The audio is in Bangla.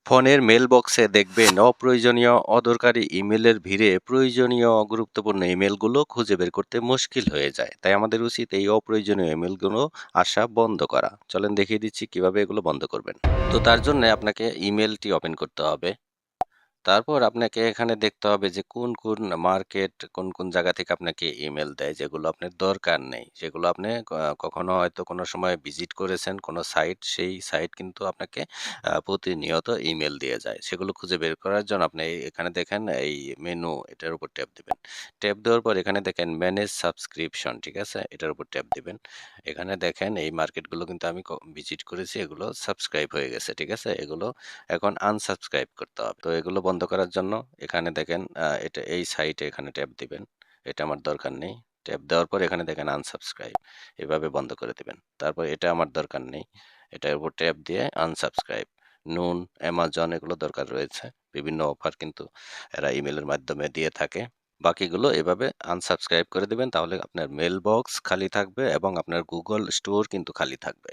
ফোনের মেল বক্সে দেখবেন অপ্রয়োজনীয় অদরকারি ইমেলের ভিড়ে প্রয়োজনীয় গুরুত্বপূর্ণ ইমেলগুলো খুঁজে বের করতে মুশকিল হয়ে যায়। তাই আমাদের উচিত এই অপ্রয়োজনীয় ইমেলগুলো আসা বন্ধ করা। চলেন দেখিয়ে দিচ্ছি কিভাবে এগুলো বন্ধ করবেন। তো তার জন্য আপনাকে ইমেলটি ওপেন করতে হবে। তারপর আপনাকে এখানে দেখতে হবে যে কোন মার্কেট, কোন জায়গা থেকে আপনাকে ইমেল দেয় যেগুলো আপনার দরকার নেই। যেগুলো আপনি কখনো হয়তো কোনো সময় ভিজিট করেছেন কোনো সাইট, সেই সাইট কিন্তু আপনাকে প্রতিনিয়ত ইমেল দিয়ে যায়। সেগুলো খুঁজে বের করার জন্য আপনি এখানে দেখেন এই মেনু এটার উপর ট্যাপ দিবেন। ট্যাপ দেওয়ার পর এখানে দেখেন ম্যানেজ সাবস্ক্রিপশন, ঠিক আছে? এটার উপর ট্যাপ দিবেন। এখানে দেখেন এই মার্কেটগুলো কিন্তু আমি ভিজিট করেছি, এগুলো সাবস্ক্রাইব হয়ে গেছে, ঠিক আছে? এগুলো এখন আনসাবস্ক্রাইব করতে হবে। তো এগুলো বন্ধ করার জন্য এখানে দেখেন এটা এই সাইটে এখানে ট্যাপ দিবেন। এটা আমার দরকার নেই। ট্যাপ দেওয়ার পর এখানে দেখেন আনসাবস্ক্রাইব। এভাবে বন্ধ করে দিবেন। তারপর এটা আমার দরকার নেই। এটার উপর ট্যাপ দিয়ে আনসাবস্ক্রাইব। নুন, অ্যামাজন এগুলো দরকার রয়েছে। বিভিন্ন অফার কিন্তু এরা ইমেইলের মাধ্যমে দিয়ে থাকে। বাকিগুলো এভাবে আনসাবস্ক্রাইব করে দিবেন, তাহলে আপনার মেইল বক্স খালি থাকবে এবং আপনার Google স্টোর কিন্তু খালি থাকবে।